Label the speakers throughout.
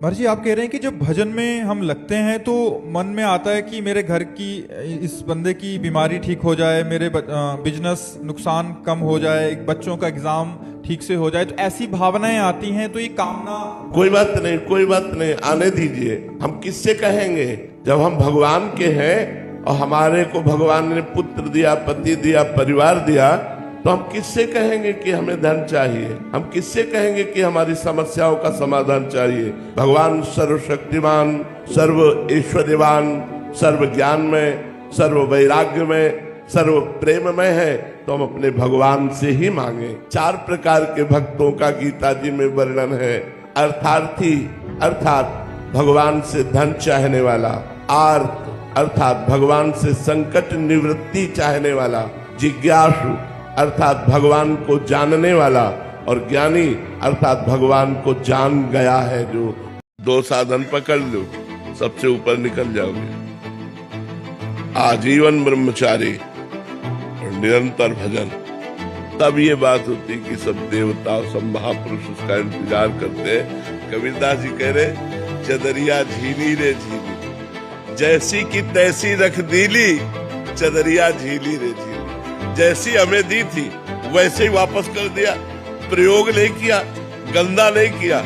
Speaker 1: महर्षि जी, आप कह रहे हैं कि जब भजन में हम लगते हैं तो मन में आता है कि मेरे घर की, इस बंदे की बीमारी ठीक हो जाए, मेरे बिजनेस नुकसान कम हो जाए, बच्चों का एग्जाम ठीक से हो जाए, तो ऐसी भावनाएं आती हैं। तो ये कामना
Speaker 2: कोई बात नहीं, कोई बात नहीं, आने दीजिए। हम किससे कहेंगे? जब हम भगवान के हैं और हमारे को भगवान ने पुत्र दिया, पति दिया, परिवार दिया, तो हम किससे कहेंगे कि हमें धन चाहिए? हम किससे कहेंगे कि हमारी समस्याओं का समाधान चाहिए? भगवान सर्वशक्तिमान, सर्व ऐश्वर्यवान, सर्व ज्ञान में, सर्व वैराग्य में, सर्व प्रेम में है, तो हम अपने भगवान से ही मांगे। 4 प्रकार के भक्तों का गीता जी में वर्णन है। अर्थार्थी अर्थात भगवान से धन चाहने वाला, आर्त अर्थात भगवान से संकट निवृत्ति चाहने वाला, जिज्ञासु अर्थात भगवान को जानने वाला, और ज्ञानी अर्थात भगवान को जान गया है। जो 2 साधन पकड़ लो, सबसे ऊपर निकल जाओगे। आजीवन ब्रह्मचारी और निरंतर भजन। तब ये बात होती कि सब देवता, सब महापुरुष उसका इंतजार करते हैं। कबीरदास जी कह रहे, चदरिया झीली रे झीली, जैसी की तैसी रख दीली, चदरिया झीली रे झीली। जैसी हमें दी थी वैसे ही वापस कर दिया, प्रयोग नहीं किया, गंदा नहीं किया।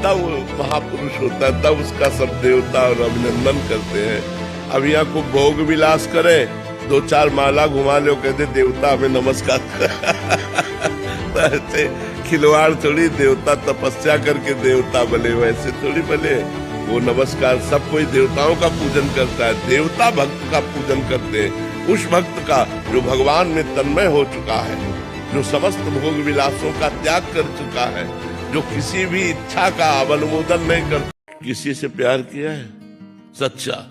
Speaker 2: तब महापुरुष होता है, तब उसका सब देवता और अभिनंदन करते हैं। अब यहाँ को भोग विलास करे, 2-4 माला घुमा लो, कहते देवता हमें नमस्कार तो ऐसे खिलवाड़ थोड़ी, देवता तपस्या करके देवता बने, वैसे थोड़ी बने। वो नमस्कार, सब कोई देवताओं का पूजन करता है, देवता भक्त का पूजन करते हैं। उस भक्त का जो भगवान में तन्मय हो चुका है, जो समस्त भोग विलासों का त्याग कर चुका है, जो किसी भी इच्छा का अनुमोदन नहीं करता। किसी से प्यार किया है सच्चा,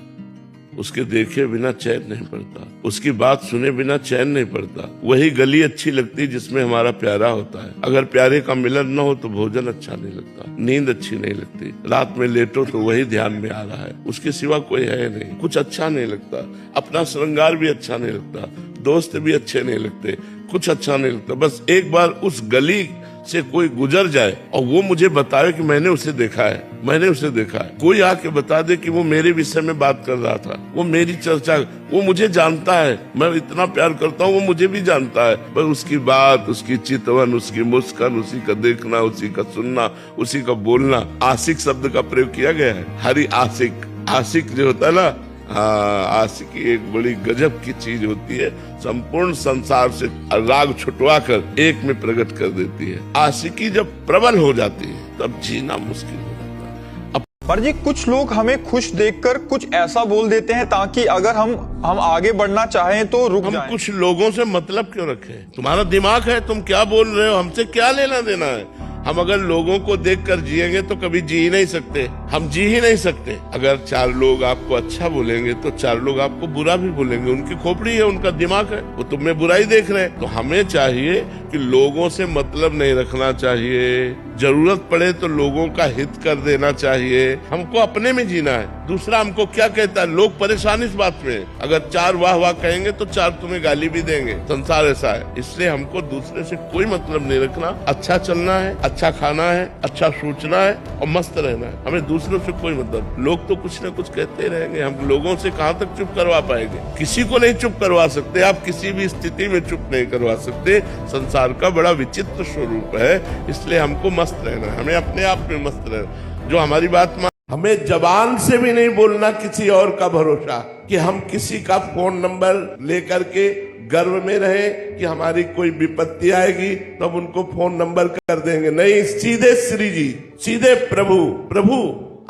Speaker 2: उसके देखे बिना चैन नहीं पड़ता, उसकी बात सुने बिना चैन नहीं पड़ता। वही गली अच्छी लगती है जिसमें हमारा प्यारा होता है। अगर प्यारे का मिलन न हो तो भोजन अच्छा नहीं लगता, नींद अच्छी नहीं लगती, रात में लेटो तो वही ध्यान में आ रहा है, उसके सिवा कोई है नहीं, कुछ अच्छा नहीं लगता। अपना श्रृंगार भी अच्छा नहीं लगता, दोस्त भी अच्छे नहीं लगते, कुछ अच्छा नहीं लगता। बस एक बार उस गली से कोई गुजर जाए और वो मुझे बताए कि मैंने उसे देखा है, मैंने उसे देखा है। कोई आके बता दे कि वो मेरे विषय में बात कर रहा था, वो मेरी चर्चा, वो मुझे जानता है, मैं इतना प्यार करता हूँ, वो मुझे भी जानता है। पर उसकी बात, उसकी चितवन, उसकी मुस्कान, उसी का देखना, उसी का सुनना, उसी का बोलना। आशिक शब्द का प्रयोग किया गया है। हरि आशिक, आशिक जो होता है ना, आशिकी एक बड़ी गजब की चीज होती है, संपूर्ण संसार से राग छुटवा कर एक में प्रकट कर देती है। आशिकी जब प्रबल हो जाती है तब जीना मुश्किल हो जाता है।
Speaker 1: पर जी, कुछ लोग हमें खुश देखकर कुछ ऐसा बोल देते हैं ताकि अगर हम आगे बढ़ना चाहें तो रुक जाएं।
Speaker 2: कुछ लोगों से मतलब क्यों रखें? तुम्हारा दिमाग है, तुम क्या बोल रहे हो, हमसे क्या लेना देना है? हम अगर लोगों को देखकर जिएंगे तो कभी जी ही नहीं सकते, हम जी ही नहीं सकते। अगर 4 लोग आपको अच्छा बोलेंगे तो 4 लोग आपको बुरा भी बोलेंगे। उनकी खोपड़ी है, उनका दिमाग है, वो तुम में बुराई देख रहे हैं। तो हमें चाहिए कि लोगों से मतलब नहीं रखना चाहिए, जरूरत पड़े तो लोगों का हित कर देना चाहिए। हमको अपने में जीना है, दूसरा हमको क्या कहता है। लोग परेशान इस बात में, अगर 4 वाह वाह कहेंगे तो 4 तुम्हें गाली भी देंगे। संसार ऐसा है, इसलिए हमको दूसरे से कोई मतलब नहीं रखना। अच्छा चलना है, अच्छा खाना है, अच्छा सोचना है और मस्त रहना है। हमें दूसरों से कोई मतलब, लोग तो कुछ न कुछ कहते रहेंगे, हम लोगों से कहाँ तक चुप करवा पाएंगे? किसी को नहीं चुप करवा सकते, आप किसी भी स्थिति में चुप नहीं करवा सकते। संसार का बड़ा विचित्र स्वरूप है, इसलिए हमको मस्त रहना है, हमें अपने आप में मस्त रहना। जो हमारी बात हमें जबान से भी नहीं बोलना किसी और का भरोसा, कि हम किसी का फोन नंबर लेकर के गर्व में रहे कि हमारी कोई विपत्ति आएगी तब उनको फोन नंबर कर देंगे। नहीं, सीधे श्री जी, सीधे प्रभु, प्रभु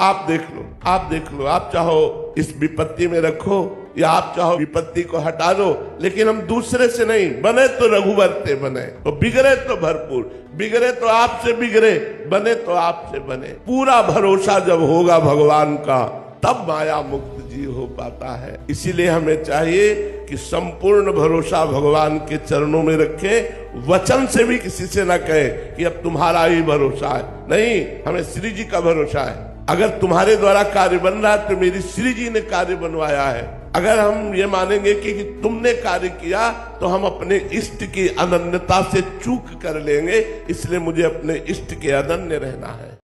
Speaker 2: आप देख लो, आप देख लो, आप चाहो इस विपत्ति में रखो या आप चाहो विपत्ति को हटा दो, लेकिन हम दूसरे से नहीं। बने तो रघुवर ते बने, तो बिगड़े तो भरपूर, बिगड़े तो आपसे बिगड़े, बने तो आपसे बने। पूरा भरोसा जब होगा भगवान का, तब माया मुक्त जी हो पाता है। इसीलिए हमें चाहिए कि संपूर्ण भरोसा भगवान के चरणों में रखें। वचन से भी किसी से ना कहे कि अब तुम्हारा ही भरोसा है, नहीं, हमें श्री जी का भरोसा है। अगर तुम्हारे द्वारा कार्य बन रहा है तो मेरी श्री जी ने कार्य बनवाया है। अगर हम ये मानेंगे कि तुमने कार्य किया तो हम अपने इष्ट की अनन्यता से चूक कर लेंगे, इसलिए मुझे अपने इष्ट के अनन्य रहना है।